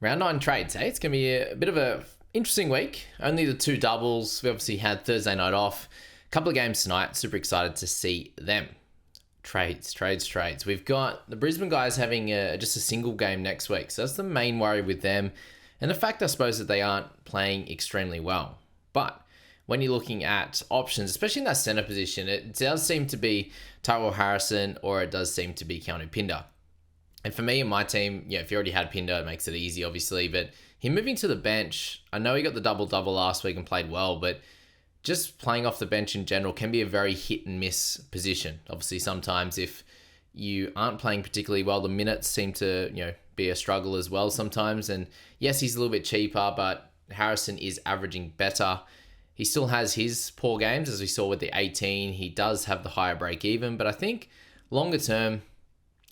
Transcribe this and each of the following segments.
Round 9 trades, eh? It's going to be a bit of a interesting week. Only the 2 doubles. We obviously had Thursday night off. A couple of games tonight. Super excited to see them. Trades. We've got the Brisbane guys having just a single game next week. So that's the main worry with them. And the fact, I suppose, that they aren't playing extremely well. But when you're looking at options, especially in that centre position, it does seem to be Tyrell Harrison or it does seem to be Keanu Pinder. And for me and my team, if you already had Pinder, it makes it easy, obviously. But him moving to the bench, I know he got the double-double last week and played well, but just playing off the bench in general can be a very hit-and-miss position. Obviously, sometimes if you aren't playing particularly well, the minutes seem to be a struggle as well sometimes. And yes, he's a little bit cheaper, but Harrison is averaging better. He still has his poor games, as we saw with the 18. He does have the higher break-even, but I think longer term,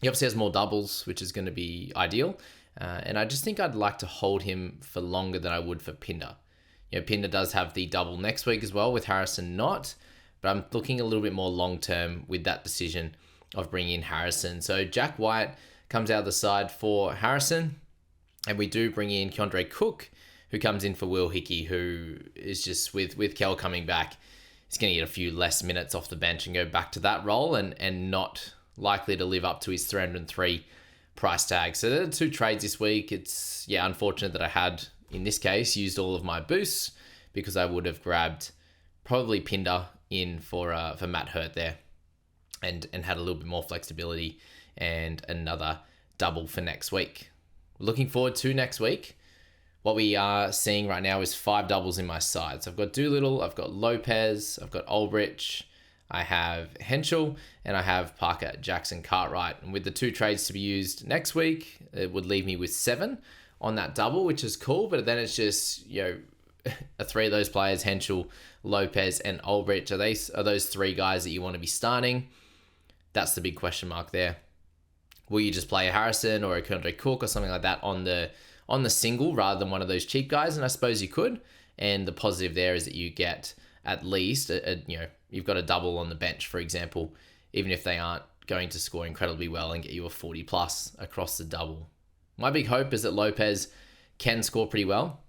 he obviously has more doubles, which is going to be ideal. And I just think I'd like to hold him for longer than I would for Pinder. Pinder does have the double next week as well, with Harrison not. But I'm looking a little bit more long-term with that decision of bringing in Harrison. So Jack White comes out of the side for Harrison. And we do bring in Keandre Cook, who comes in for Will Hickey, who is just, with Kel coming back, he's going to get a few less minutes off the bench and go back to that role and not likely to live up to his 303 price tag. So there are 2 trades this week. It's unfortunate that I had, in this case, used all of my boosts because I would have grabbed probably Pinder in for Matt Hurt there and had a little bit more flexibility and another double for next week. Looking forward to next week. What we are seeing right now is 5 doubles in my side. So I've got Doolittle, I've got Lopez, I've got Ulbrich, I have Henschel, and I have Parker, Jackson, Cartwright. And with the 2 trades to be used next week, it would leave me with 7 on that double, which is cool. But then it's just, 3 of those players, Henschel, Lopez, and Ulbrich. Are those 3 guys that you want to be starting? That's the big question mark there. Will you just play a Harrison or a Keandre Cook or something like that on the single rather than one of those cheap guys? And I suppose you could. And the positive there is that you get at least, you've got a double on the bench, for example, even if they aren't going to score incredibly well and get you a 40 plus across the double. My big hope is that Lopez can score pretty well.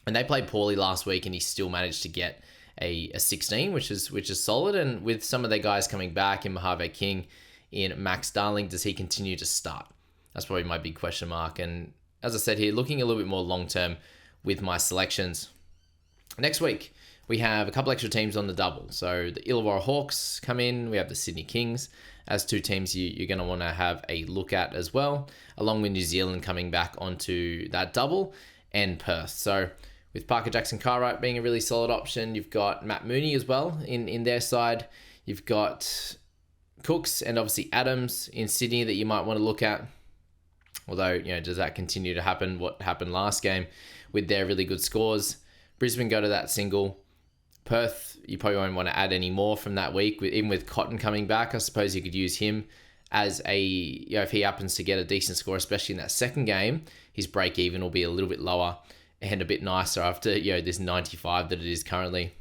And they played poorly last week and he still managed to get a 16, which is solid. And with some of their guys coming back in Mojave King, in Max Darling, does he continue to start? That's probably my big question mark. And as I said here, looking a little bit more long-term with my selections. Next week, we have a couple extra teams on the double. So the Illawarra Hawks come in. We have the Sydney Kings as 2 teams you're going to want to have a look at as well, along with New Zealand coming back onto that double and Perth. So with Parker Jackson Cartwright being a really solid option, you've got Matt Mooney as well in their side. You've got Cooks and obviously Adams in Sydney that you might want to look at. Although, does that continue to happen? What happened last game with their really good scores? Brisbane go to that single. Perth, you probably won't want to add any more from that week. Even with Cotton coming back, I suppose you could use him as if he happens to get a decent score, especially in that second game, his break even will be a little bit lower and a bit nicer after this 95 that it is currently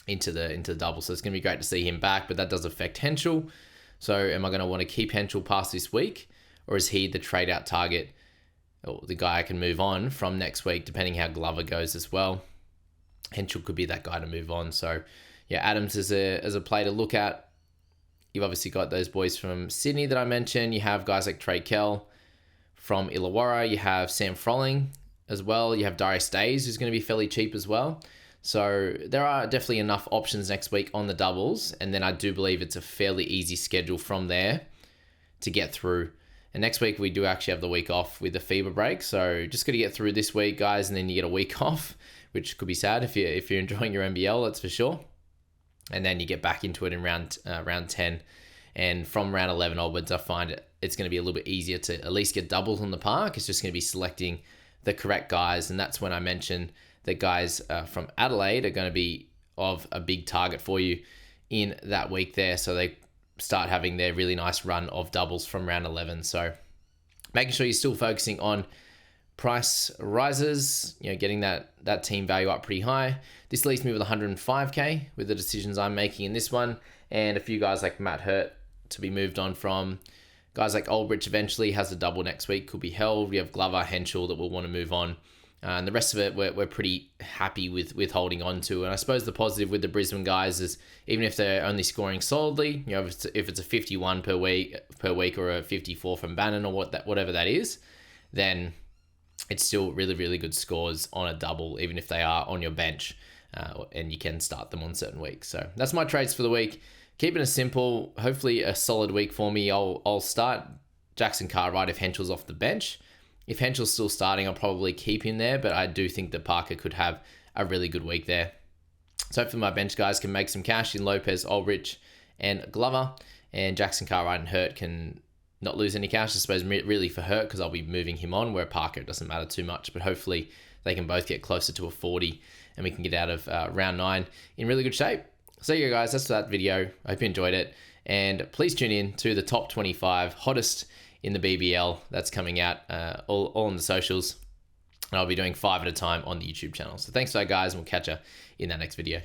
into the double. So it's going to be great to see him back, but that does affect Henschel. So am I going to want to keep Henschel past this week, or is he the trade out target or the guy I can move on from next week, depending how Glover goes as well? Henschel could be that guy to move on. So Adams is a play to look at. You've obviously got those boys from Sydney that I mentioned. You have guys like Trey Kell from Illawarra. You have Sam Frolling as well. You have Darius Days, who's going to be fairly cheap as well. So there are definitely enough options next week on the doubles. And then I do believe it's a fairly easy schedule from there to get through. And next week, we do actually have the week off with the FIBA break. So just got to get through this week, guys, and then you get a week off, which could be sad if you're enjoying your NBL, that's for sure. And then you get back into it in round 10. And from round 11 onwards, I find it's going to be a little bit easier to at least get doubles on the park. It's just going to be selecting the correct guys. And that's when I mentioned that guys from Adelaide are going to be of a big target for you in that week there. So they start having their really nice run of doubles from round 11. So making sure you're still focusing on price rises, getting that team value up pretty high. This leaves me with 105k with the decisions I'm making in this one, and a few guys like Matt Hurt to be moved on from. Guys like Aldrich eventually has a double next week, could be held. We have Glover, Henschel that will want to move on. And the rest of it, we're pretty happy with holding on to. And I suppose the positive with the Brisbane guys is even if they're only scoring solidly, if it's a 51 per week or a 54 from Bannon or whatever that is, then it's still really, really good scores on a double, even if they are on your bench, and you can start them on certain weeks. So that's my trades for the week. Keeping it simple, hopefully a solid week for me. I'll start Jackson Cartwright if Henschel's off the bench. If Henschel's still starting, I'll probably keep him there, but I do think that Parker could have a really good week there. So hopefully my bench guys can make some cash in Lopez, Aldrich, and Glover, and Jackson Cartwright and Hurt can not lose any cash, I suppose, really for Hurt, because I'll be moving him on, where Parker, it doesn't matter too much, but hopefully they can both get closer to a 40, and we can get out of round 9 in really good shape. So yeah, guys, that's that video. I hope you enjoyed it, and please tune in to the top 25 hottest in the BBL that's coming out all on the socials, and I'll be doing 5 at a time on the YouTube channel. So thanks for that, guys, and we'll catch you in that next video.